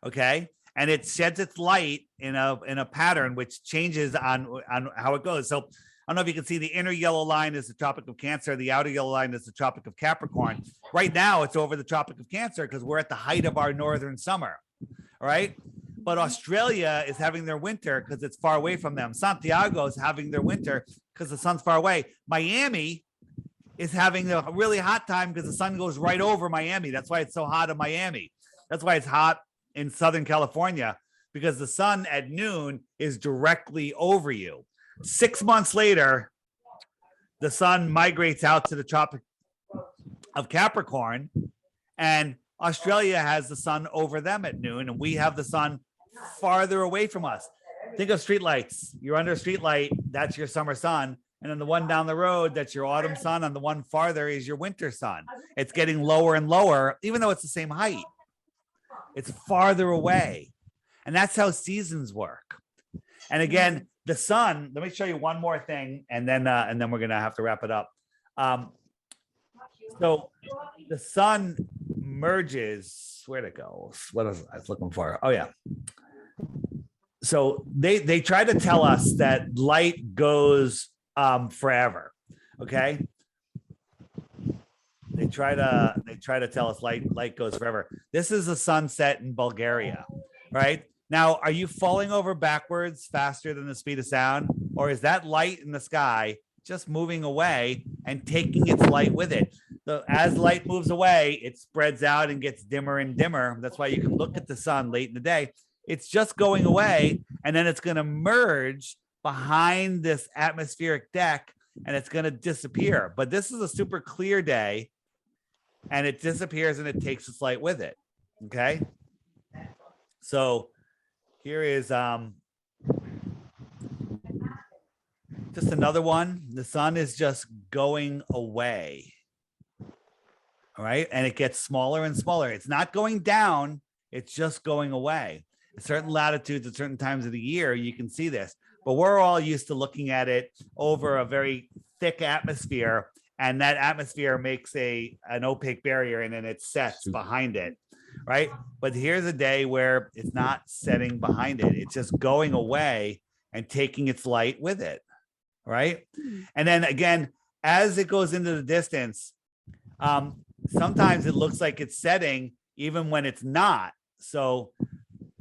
Okay. And it sheds its light in a pattern which changes on how it goes. So I don't know if you can see the inner yellow line is the Tropic of Cancer. The outer yellow line is the Tropic of Capricorn. Right now, it's over the Tropic of Cancer because we're at the height of our northern summer. All right. but Australia is having their winter because it's far away from them. Santiago is having their winter because the sun's far away. Miami is having a really hot time because the sun goes right over Miami. That's why it's so hot in Miami. That's why it's hot in Southern California, because the sun at noon is directly over you. 6 months later, the sun migrates out to the Tropic of Capricorn, and Australia has the sun over them at noon, and we have the sun farther away from us. Think of streetlights. You're under a streetlight, that's your summer sun. And then the one down the road, that's your autumn sun, and the one farther is your winter sun. It's getting lower and lower, even though it's the same height. It's farther away. And that's how seasons work. And again, the sun, let me show you one more thing, and then we're gonna have to wrap it up. So the sun merges, where'd it go? What was I was looking for? Oh yeah. So they try to tell us that light goes forever. Okay. They try to tell us light goes forever. This is a sunset in Bulgaria, right? Now, are you falling over backwards faster than the speed of sound? Or is that light in the sky just moving away and taking its light with it? So as light moves away, it spreads out and gets dimmer and dimmer. That's why you can look at the sun late in the day. It's just going away, and then it's going to merge behind this atmospheric deck, and it's going to disappear. But this is a super clear day, and it disappears and it takes its light with it. Okay. So here is just another one. The sun is just going away. All right. And it gets smaller and smaller. It's not going down. It's just going away. At certain latitudes, at certain times of the year, you can see this. But we're all used to looking at it over a very thick atmosphere. And that atmosphere makes an opaque barrier, and then it sets behind it. Right. But here's a day where it's not setting behind it. It's just going away and taking its light with it. Right. And then again, as it goes into the distance, sometimes it looks like it's setting even when it's not. So,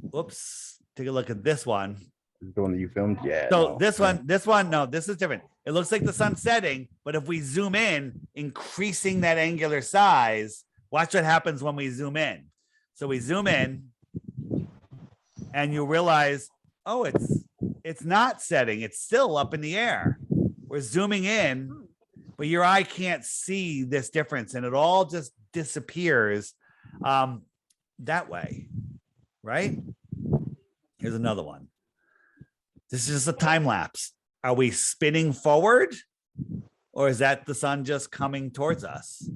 whoops, take a look at this one. The one that you filmed? Yeah. So no. this one, no, this is different. It looks like the sun's setting, but if we zoom in, increasing that angular size, watch what happens when we zoom in. So we zoom in and you realize, oh, it's not setting. It's still up in the air. We're zooming in, but your eye can't see this difference, and it all just disappears that way, right? Here's another one. This is just a time lapse. Are we spinning forward, or is that the sun just coming towards us?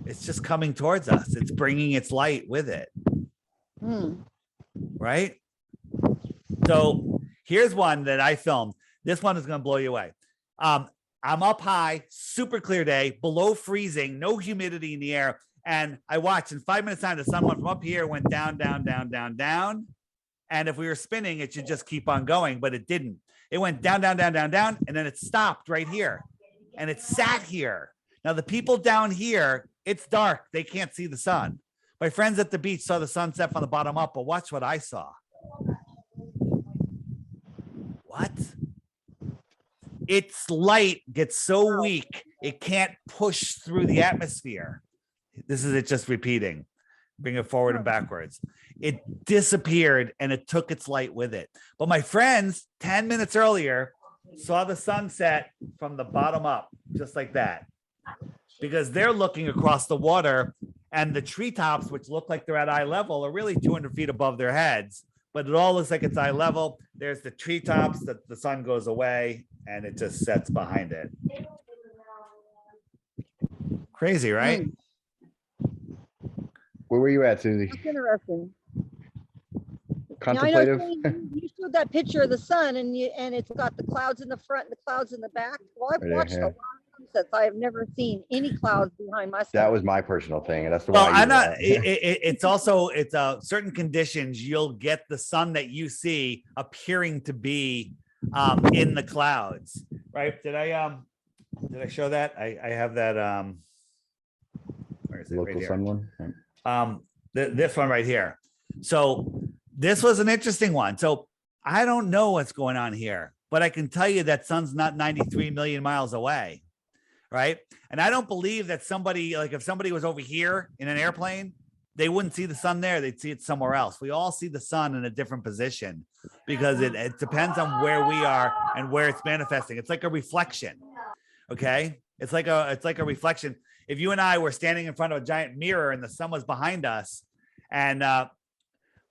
It's just coming towards us. It's bringing its light with it. Right? So here's one that I filmed. This one is going to blow you away. I'm up high, super clear day, below freezing, no humidity in the air. And I watched in 5 minutes time, the sun went from up here, went down, down, down, down, down. And if we were spinning, it should just keep on going, but it didn't. It went down, down, down, down, down, and then it stopped right here. And it sat here. Now, the people down here, it's dark. They can't see the sun. My friends at the beach saw the sunset from the bottom up, but watch what I saw. What? Its light gets so weak, it can't push through the atmosphere. This is it just repeating. Bring it forward and backwards. It disappeared and it took its light with it. But my friends, 10 minutes earlier, saw the sunset from the bottom up, just like that. Because they're looking across the water, and the treetops, which look like they're at eye level, are really 200 feet above their heads. But it all looks like it's eye level. There's the treetops, that the sun goes away, and it just sets behind it. Crazy, right? Where were you at, Susie? That's interesting. Contemplative? Now, I know you showed that picture of the sun, and it's got the clouds in the front and the clouds in the back. Well, I've watched a lot of sunsets. I have never seen any clouds behind my sun. That was my personal thing, and that's the Well, one. I'm not. It's also certain conditions. You'll get the sun that you see appearing to be in the clouds, right? Did I show that? I have that. Where is it? Local right sun one. This one right here. So this was an interesting one. So I don't know what's going on here, but I can tell you that sun's not 93 million miles away, right? And I don't believe that somebody, like if somebody was over here in an airplane, they wouldn't see the sun there. They'd see it somewhere else. We all see the sun in a different position because it depends on where we are and where it's manifesting. It's like a reflection. Okay. It's like a reflection. If you and I were standing in front of a giant mirror and the sun was behind us, and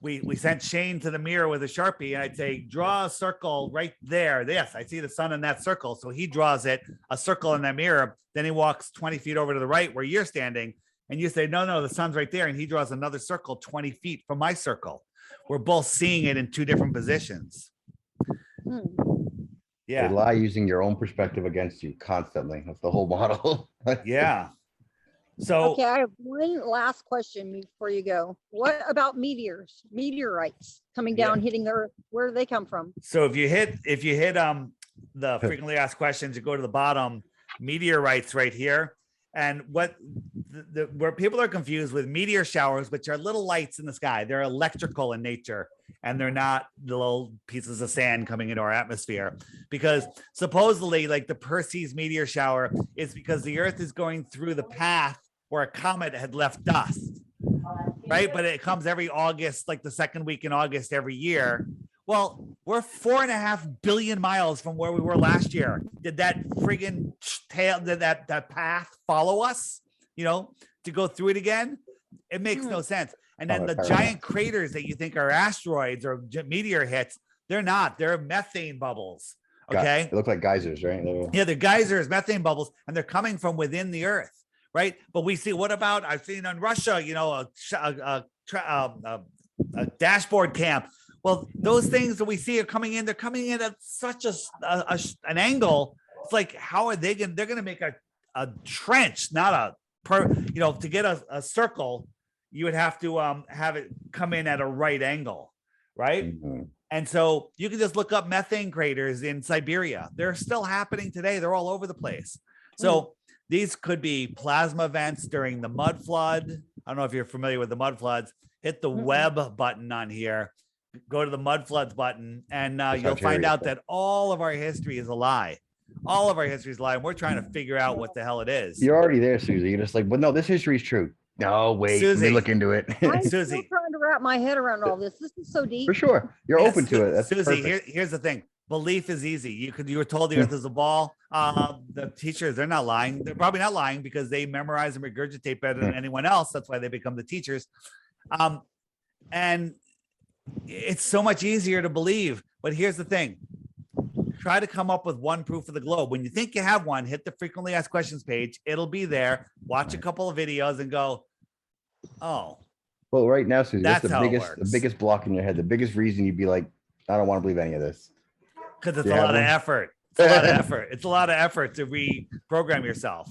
we sent Shane to the mirror with a Sharpie, and I'd say, draw a circle right there. Yes, I see the sun in that circle. So he draws a circle in that mirror. Then he walks 20 feet over to the right where you're standing, and you say, no, the sun's right there. And he draws another circle 20 feet from my circle. We're both seeing it in two different positions. Yeah. They lie using your own perspective against you constantly. That's the whole model. Yeah. So okay, I have one last question before you go. What about meteorites coming down, hitting the Earth? Where do they come from? So if you hit the frequently asked questions, you go to the bottom, meteorites right here. And what where people are confused with meteor showers, which are little lights in the sky. They're electrical in nature, and they're not the little pieces of sand coming into our atmosphere. Because supposedly, like the Perseus meteor shower is because the Earth is going through the path where a comet had left dust, right? But it comes every August, like the second week in August every year. Well, we're 4.5 billion miles from where we were last year. Did that friggin' tail, did that path follow us, to go through it again? It makes no sense. And then the giant craters that you think are asteroids or meteor hits, they're not. They're methane bubbles, okay? They look like geysers, right? Yeah, they're geysers, methane bubbles, and they're coming from within the Earth. Right. But we see, what about, I've seen in Russia, a dashboard cam. Well, those things that we see are coming in, they're coming in at such an angle. It's like, how are they going to, they're going to make a trench, not to get a circle, you would have to have it come in at a right angle. Right. Mm-hmm. And so you can just look up methane craters in Siberia. They're still happening today. They're all over the place. So these could be plasma events during the mud flood. I don't know if you're familiar with the mud floods. Hit the web button on here. Go to the mud floods button, and you'll find out that all of our history is a lie. All of our history is a lie, and we're trying to figure out what the hell it is. You're already there, Susie. You're just like, well, no, this history is true. No, wait, Susie, let me look into it. I'm still trying to wrap my head around all this. This is so deep. For sure. You're open to it. That's Susie, perfect. here's the thing. Belief is easy. You were told the Earth is a ball. The teachers, they're not lying. They're probably not lying because they memorize and regurgitate better than anyone else. That's why they become the teachers. And it's so much easier to believe. But here's the thing. Try to come up with one proof of the globe. When you think you have one, hit the frequently asked questions page. It'll be there. Watch a couple of videos and go, oh. Well, right now, Susie, that's the biggest block in your head, the biggest reason you'd be like, I don't want to believe any of this. Because it's a lot of effort. It's a lot of effort. It's a lot of effort to reprogram yourself.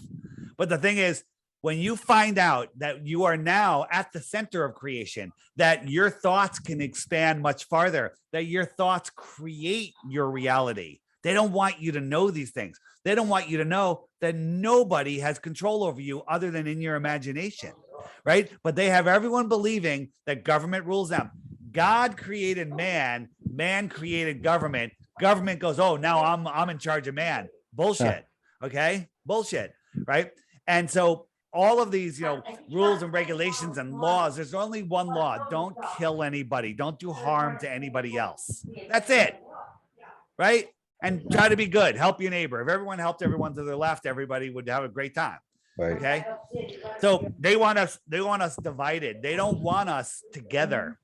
But the thing is, when you find out that you are now at the center of creation, that your thoughts can expand much farther, that your thoughts create your reality. They don't want you to know these things. They don't want you to know that nobody has control over you other than in your imagination, right? But they have everyone believing that government rules them. God created man, man created government. Government goes, oh, now I'm in charge of man. Bullshit. Okay. Bullshit. Right. And so all of these, rules and regulations and laws, there's only one law. Don't kill anybody. Don't do harm to anybody else. That's it. Right. And try to be good. Help your neighbor. If everyone helped everyone to their left, everybody would have a great time. Right. Okay. So they want us divided. They don't want us together.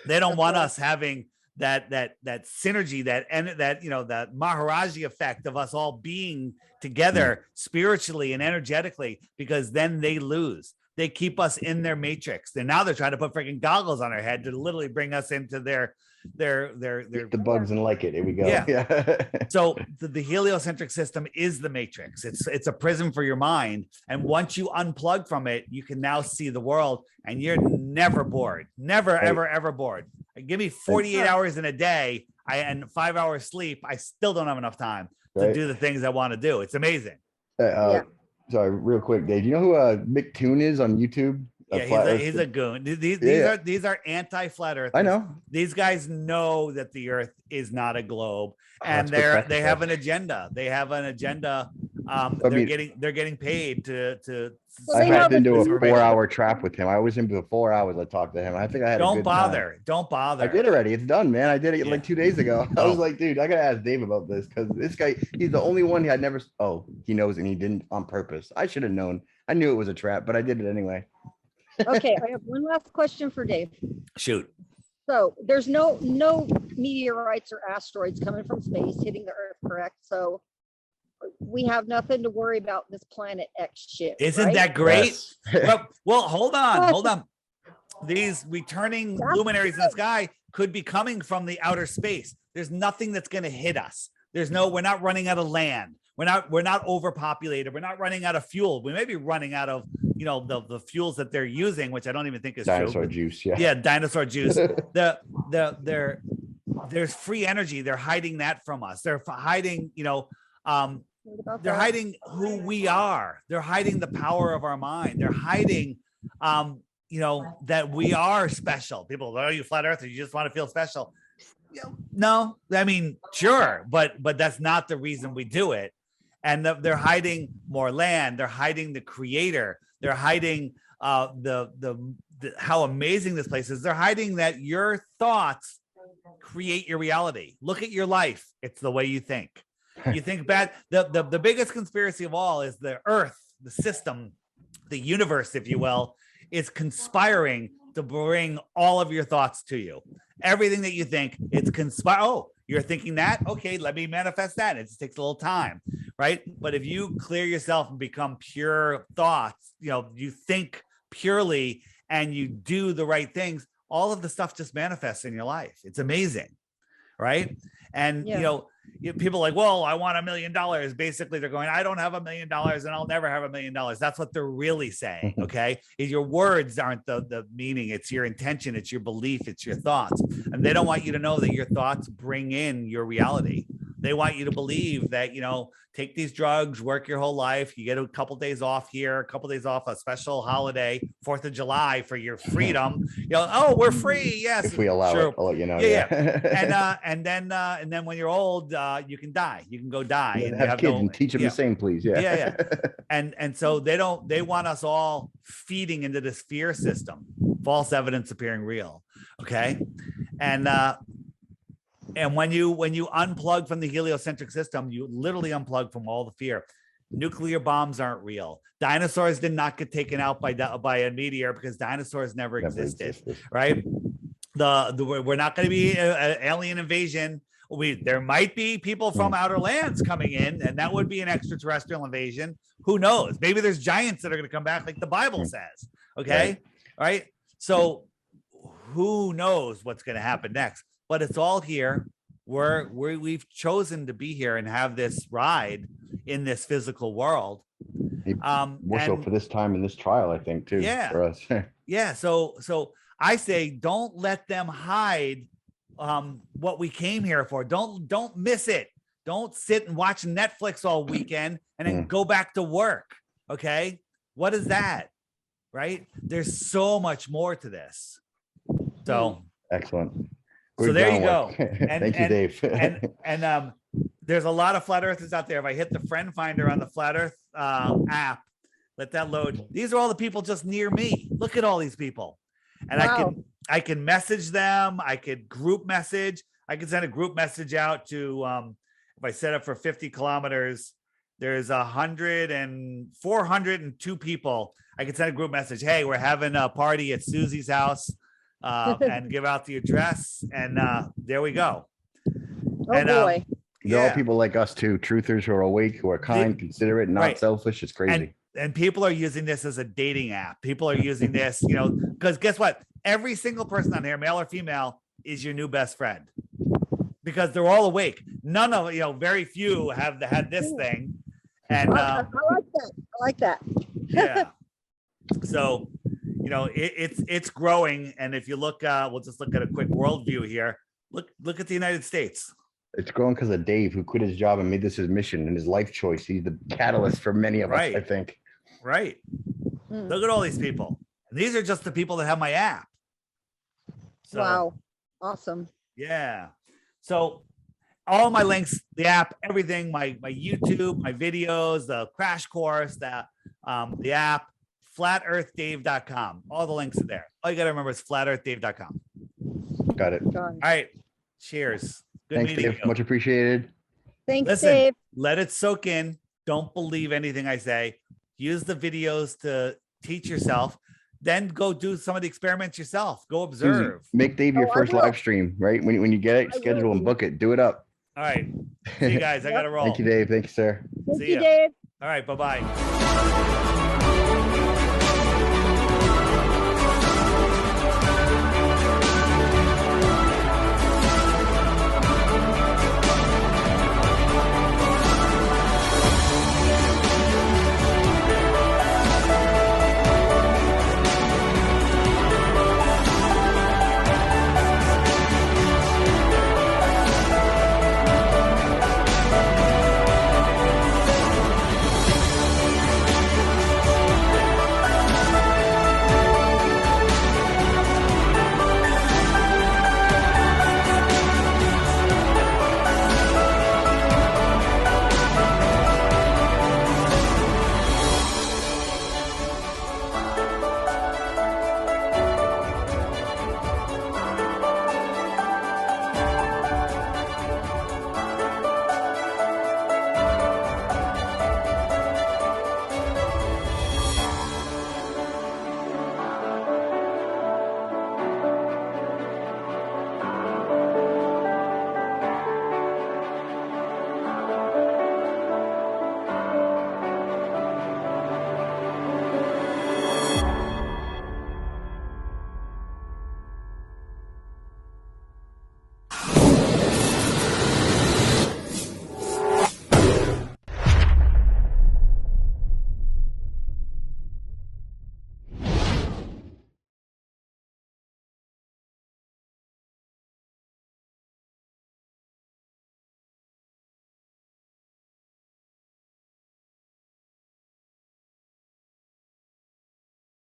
They don't want us having that synergy, that Maharaji effect of us all being together spiritually and energetically, because then they lose. They keep us in their matrix. And now they're trying to put freaking goggles on our head to literally bring us into their the bugs and like it. Here we go. Yeah. So the heliocentric system is the matrix. It's a prison for your mind. And once you unplug from it, you can now see the world, and you're never bored. Never, ever bored. Give me 48 hours in a day and 5 hours sleep. I still don't have enough time to do the things I want to do. It's amazing. Sorry, real quick, Dave. Do you know who Mick Toon is on YouTube? Yeah, he's a goon. These are anti-flat earth. I know. These guys know that the earth is not a globe, and that's they have pathetic. an agenda. They have an agenda. I They're mean, getting paid to So I they hopped have into a disinformation. 4-hour trap with him. I was in for 4 hours. I talked to him. I think I had a Don't good time. bother. I did already. It's done, man. I did it Yeah. like 2 days ago. I Oh. was like, dude, I gotta ask Dave about this because this guy, he's the only one I'd never. Oh, he knows and he didn't on purpose. I should have known. I knew it was a trap, but I did it anyway. Okay, I have one last question for Dave. Shoot. So there's no meteorites or asteroids coming from space hitting the earth, correct? So we have nothing to worry about this planet X shit. Isn't right? that great? Yes. Well, hold on. These returning luminaries in the sky could be coming from the outer space. There's nothing that's going to hit us. We're not running out of land. We're not overpopulated. We're not running out of fuel. We may be running out of, the fuels that they're using, which I don't even think is Dinosaur true. juice. Yeah. Yeah, dinosaur juice. There's free energy. They're hiding that from us. They're hiding, they're hiding who we are. They're hiding the power of our mind. They're hiding, that we are special. People, oh, you flat earthers, you just want to feel special. No, I mean, sure, but that's not the reason we do it. And they're hiding more land. They're hiding the creator. They're hiding the how amazing this place is. They're hiding that your thoughts create your reality. Look at your life. It's the way you think. You think bad. The biggest conspiracy of all is the earth, the system, the universe, if you will, is conspiring to bring all of your thoughts to you. Everything that you think, it's conspire. Oh, you're thinking that? Okay, let me manifest that. It just takes a little time, right? But if you clear yourself and become pure thoughts, you think purely and you do the right things, all of the stuff just manifests in your life. It's amazing, right? And people are like, well, I want $1 million. Basically, they're going, I don't have $1 million and I'll never have $1 million. That's what they're really saying. Okay. Your words aren't the meaning. It's your intention. It's your belief. It's your thoughts. And they don't want you to know that your thoughts bring in your reality. They want you to believe that, take these drugs, work your whole life. You get a couple of days off here, a couple of days off, a special holiday, 4th of July for your freedom. Oh, we're free. Yes. If we allow it, I'll let you know. Yeah. And then when you're old, you can die. You can go die and have kids and teach them the same, please. Yeah. And so they want us all feeding into this fear system, false evidence appearing real. Okay. And when you unplug from the heliocentric system, you literally unplug from all the fear. Nuclear bombs aren't real. Dinosaurs did not get taken out by a meteor because dinosaurs never existed, right? We're not going to be an alien invasion. There might be people from outer lands coming in, and that would be an extraterrestrial invasion. Who knows? Maybe there's giants that are going to come back, like the Bible says. Okay, right? So who knows what's going to happen next? But it's all here. We've chosen to be here and have this ride in this physical world. More so for this time in this trial, I think, too. Yeah. For us. Yeah. So I say, don't let them hide what we came here for. Don't miss it. Don't sit and watch Netflix all weekend and then go back to work. Okay. What is that? Right? There's so much more to this. So excellent. So there you go. Thank you, Dave. and there's a lot of flat earthers out there. If I hit the friend finder on the Flat Earth app, let that load. These are all the people just near me. Look at all these people. And I can message them. I could group message. I can send a group message out to, if I set up for 50 kilometers, there's 402 people. I can send a group message. Hey, we're having a party at Susie's house. And give out the address, and there we go. Boy. There are people like us too, truthers who are awake, who are kind, considerate, not selfish. It's crazy. And people are using this as a dating app. People are using this, because guess what? Every single person on here, male or female, is your new best friend because they're all awake. None of very few have had this thing. And I like that. Yeah. So. It's growing, and if you look, we'll just look at a quick worldview here. Look at the United States. It's growing because of Dave, who quit his job and made this his mission and his life choice. He's the catalyst for many of us, I think. Right. Look at all these people. And these are just the people that have my app. So, Wow. Awesome. yeah. So all my links, the app, everything, my YouTube, my videos, the crash course, the app, flatearthdave.com. All the links are there. All you got to remember is flatearthdave.com. Got it. Got it. All right. Cheers. Good Thanks, meeting Dave. you. Much appreciated. Thanks, Listen, Dave. let it soak in. Don't believe anything I say. Use the videos to teach yourself. Then go do some of the experiments yourself. Go Susie, observe. make Dave your Oh, I first will. live stream, right? When you get it, I will schedule and be. book it. Do it up. All right. See you guys. I got to roll. Thank you, Dave. Thank you, sir. Thank See you, ya. Dave. All right. Bye-bye.